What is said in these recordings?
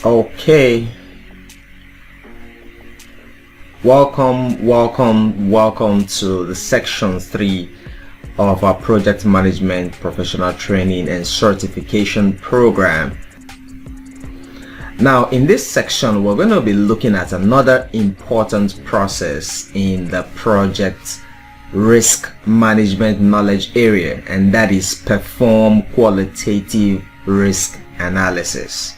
Okay, welcome to the section 3 of our project management professional training and certification program. Now in this section we're going to be looking at another important process in the project risk management knowledge area, and that is perform qualitative risk analysis.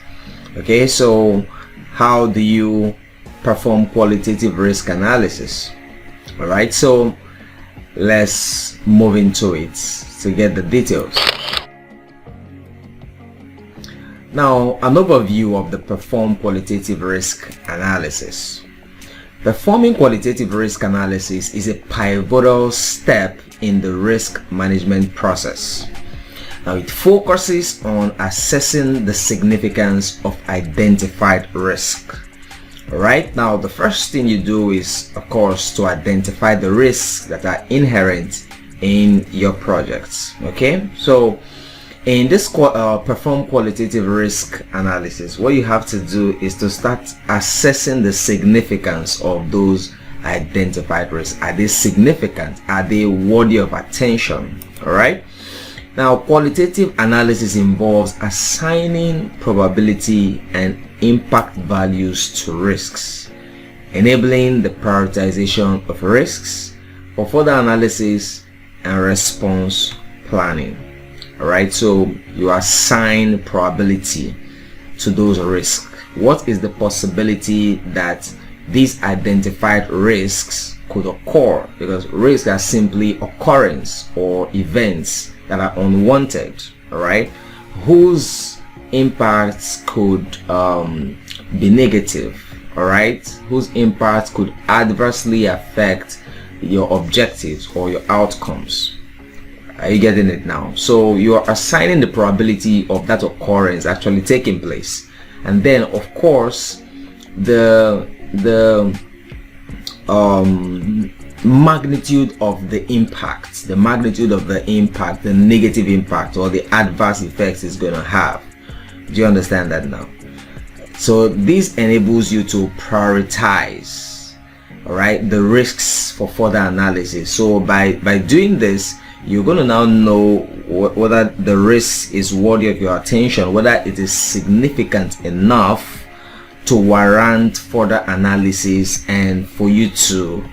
Okay, so how do you perform qualitative risk analysis? All right, so let's move into it to get the details. Now, an overview of the perform qualitative risk analysis. Performing qualitative risk analysis is a pivotal step in the risk management process. Now, it focuses on assessing the significance of identified risk. Alright, now the first thing you do is, of course, to identify the risks that are inherent in your projects. Okay, so in this perform qualitative risk analysis, what you have to do is to start assessing the significance of those identified risks. Are they significant? Are they worthy of attention? All right. Now, qualitative analysis involves assigning probability and impact values to risks, enabling the prioritization of risks for further analysis and response planning. Alright, so you assign probability to those risks. What is the possibility that these identified risks could occur? Because risks are simply occurrence or events that are unwanted. Alright, whose impacts could be negative. Alright, whose impacts could adversely affect your objectives or your outcomes. Are you getting it now? So you are assigning the probability of that occurrence actually taking place, and then of course the magnitude of the impact, the negative impact or the adverse effects is going to have. Do you understand that now? So this enables you to prioritize, all right, the risks for further analysis. So by doing this, you're going to now know whether the risk is worthy of your attention, whether it is significant enough to warrant further analysis and for you to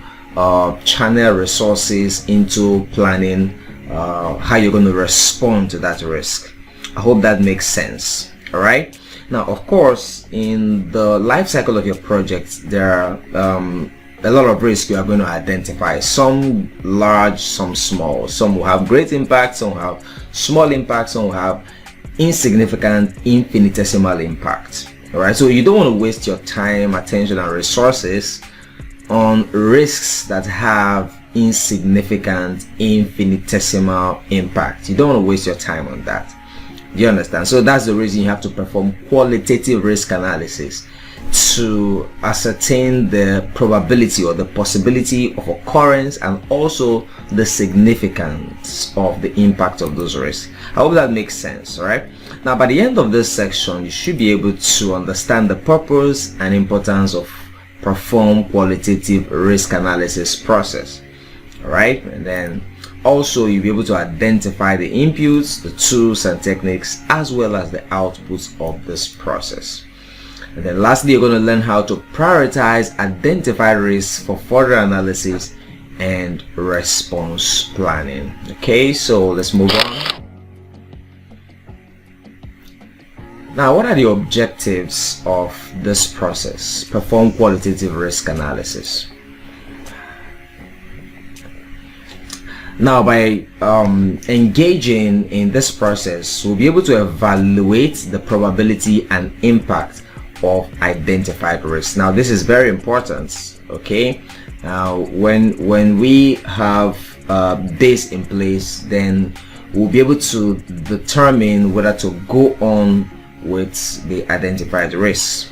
channel resources into planning how you're going to respond to that risk. I hope that makes sense. All right. Now, of course, in the life cycle of your project, there are a lot of risks you are going to identify. Some large, some small. Some will have great impact, some will have small impact, some will have insignificant, infinitesimal impact. All right, so you don't want to waste your time, attention, and resources on risks that have insignificant, infinitesimal impact. You don't want to waste your time on that. Do you understand? So that's the reason you have to perform qualitative risk analysis, to ascertain the probability or the possibility of occurrence and also the significance of the impact of those risks. I hope that makes sense. All right, now by the end of this section you should be able to understand the purpose and importance of perform qualitative risk analysis process. All right, and then also you'll be able to identify the inputs, the tools and techniques, as well as the outputs of this process. And then lastly, you're going to learn how to prioritize identified risks for further analysis and response planning. Okay, so let's move on. Now, what are the objectives of this process? Perform qualitative risk analysis. Now, by engaging in this process, we'll be able to evaluate the probability and impact of identified risks. Now, this is very important. Okay, now when we have this in place, then we'll be able to determine whether to go on with the identified risks.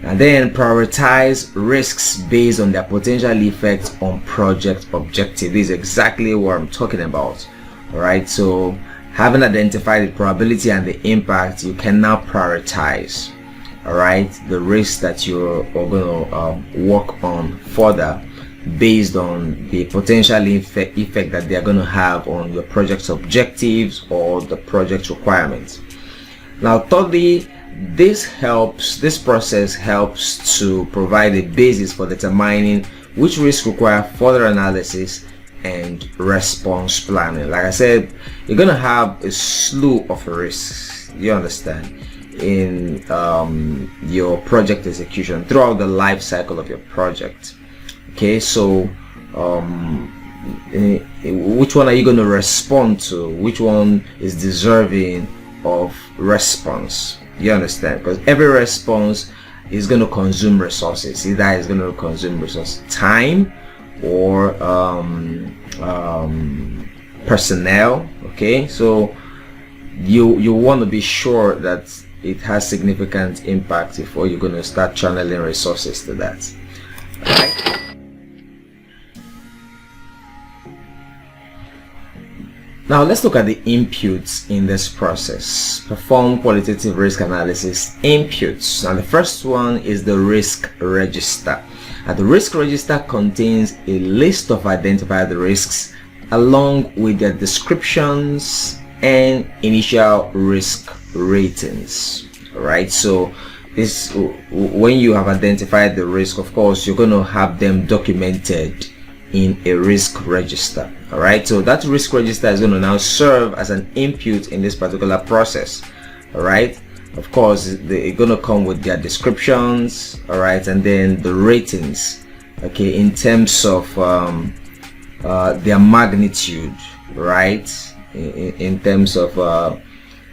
and then prioritize risks based on their potential effects on project objective. This is exactly what I'm talking about. All right, so having identified the probability and the impact, you can now prioritize. all right, the risks that you're going to work on further based on the potential effect that they are going to have on your project's objectives or the project requirements. Now, thirdly, this process helps to provide a basis for determining which risks require further analysis and response planning. Like I said, you're going to have a slew of risks, you understand, in your project execution throughout the life cycle of your project. Okay, so which one are you going to respond to? Which one is deserving of response? You understand? Because every response is going to consume resources. Either it's going to consume resource time or personnel. Okay, so you want to be sure that it has significant impact before you're going to start channeling resources to that. All right. Now let's look at the inputs in this process. Perform qualitative risk analysis inputs. Now the first one is the risk register. Now the risk register contains a list of identified risks along with their descriptions and initial risk ratings. Alright, so this, when you have identified the risk, of course you're going to have them documented in a risk register. All right, so that risk register is going to now serve as an input in this particular process. All right, of course they're going to come with their descriptions, all right, and then the ratings, okay, in terms of their magnitude, right, in terms of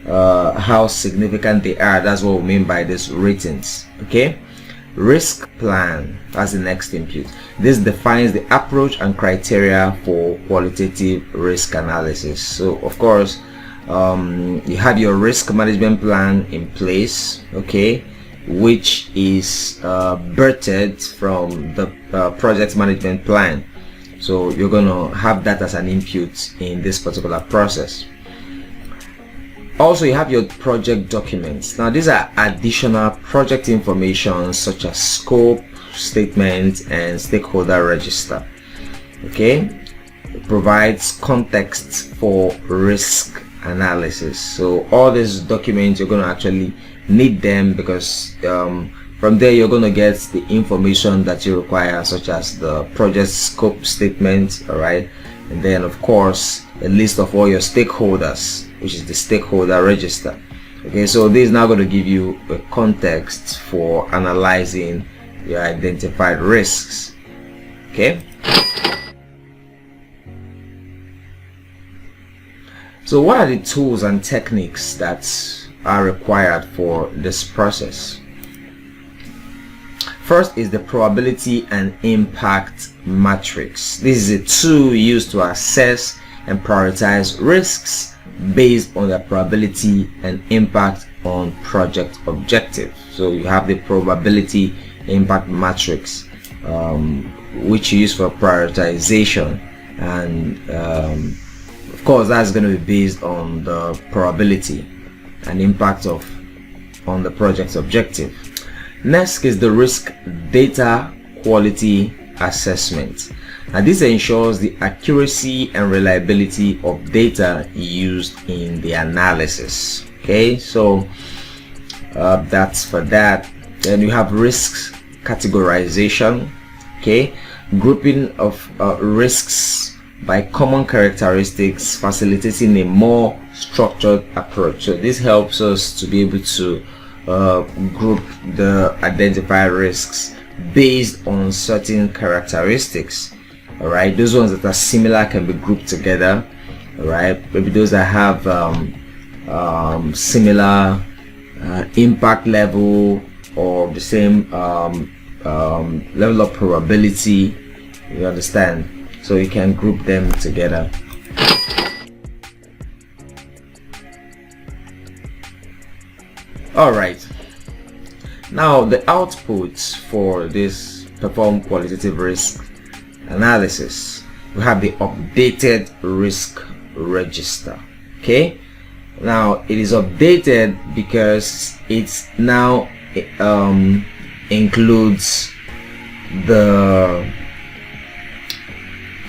how significant they are. That's what we mean by this ratings. Okay, risk plan, that's the next input. This defines the approach and criteria for qualitative risk analysis. So of course you have your risk management plan in place, okay, which is birthed from the project management plan. So you're going to have that as an input in this particular process. Also, you have your project documents. Now these are additional project information such as scope statement and stakeholder register. Okay, it provides context for risk analysis. So all these documents, you're going to actually need them because from there you're going to get the information that you require, such as the project scope statement, all right, and then of course a list of all your stakeholders, which is the stakeholder register. Okay, so this is now going to give you a context for analyzing your identified risks. Okay, so what are the tools and techniques that are required for this process? First is the probability and impact matrix. This is a tool used to assess and prioritize risks based on their probability and impact on project objective. So you have the probability impact matrix, which you use for prioritization, and of course that's going to be based on the probability and impact on the project's objective. Next is the risk data quality assessment. Now this ensures the accuracy and reliability of data used in the analysis. Okay, so that's for that. Then you have risks categorization. Okay, grouping of risks by common characteristics, facilitating a more structured approach. So this helps us to be able to group the identified risks based on certain characteristics. All right, those ones that are similar can be grouped together. All right, maybe those that have similar impact level or the same level of probability, you understand, so you can group them together. All right, now the outputs for this perform qualitative risk analysis. We have the updated risk register. Okay, now it is updated because it's now includes the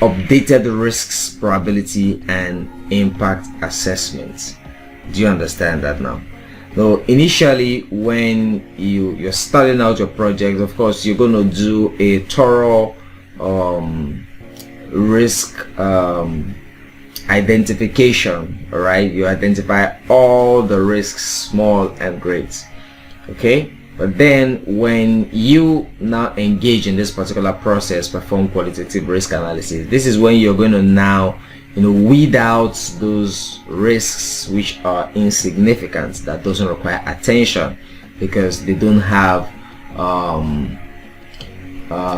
updated risks probability and impact assessment. Do you understand that now? So initially, when you're starting out your project, of course you're going to do a thorough risk identification. All right, you identify all the risks, small and great. Okay, but then when you now engage in this particular process, perform qualitative risk analysis, this is when you're going to now weed out those risks which are insignificant, that doesn't require attention because they don't have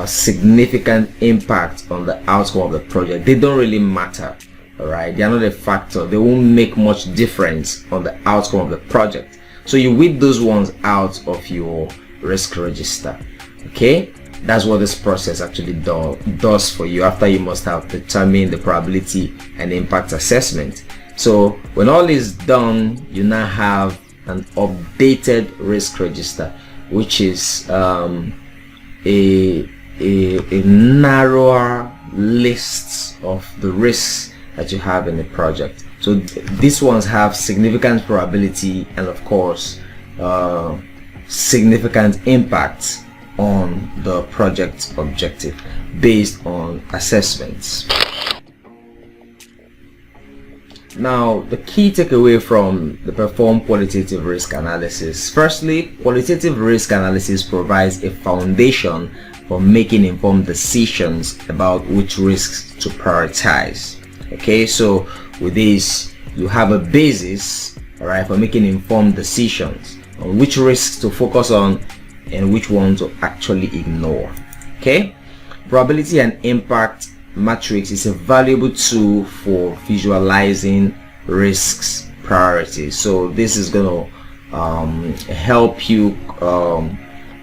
significant impact on the outcome of the project. They don't really matter. All right, they are not a factor. They won't make much difference on the outcome of the project. So you weed those ones out of your risk register. Okay, that's what this process actually does for you after you must have determined the probability and impact assessment. So when all is done, you now have an updated risk register, which is a narrower list of the risks that you have in the project. So these ones have significant probability and of course significant impact on the project objective based on assessments. Now, the key takeaway from the perform qualitative risk analysis. Firstly, qualitative risk analysis provides a foundation for making informed decisions about which risks to prioritize. Okay, so with this, you have a basis, all right, for making informed decisions on which risks to focus on and which one to actually ignore. Okay, probability and impact matrix is a valuable tool for visualizing risks priorities. So this is going to help you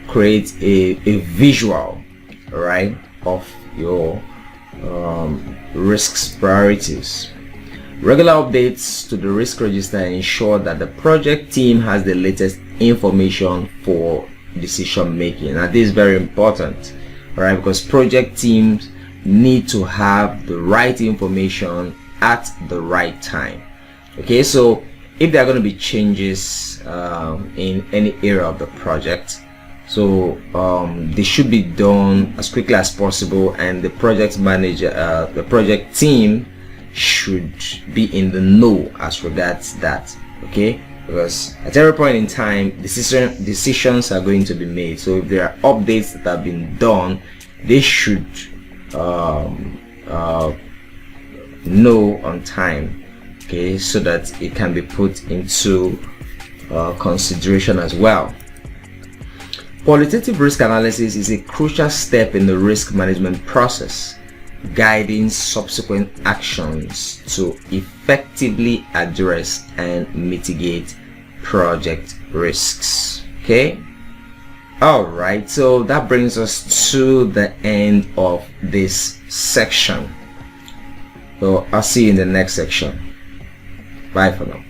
create a visual, right, of your risks priorities. Regular updates to the risk register ensure that the project team has the latest information for decision making. Now this is very important, right, because project teams need to have the right information at the right time. Okay, so if there are going to be changes in any area of the project, so they should be done as quickly as possible, and the project manager, the project team should be in the know as regards that. Okay, because at every point in time decisions are going to be made. So if there are updates that have been done, they should know on time, okay, so that it can be put into consideration as well. Qualitative risk analysis is a crucial step in the risk management process, guiding subsequent actions to effectively address and mitigate project risks. Okay, all right, so that brings us to the end of this section. So I'll see you in the next section. Bye for now.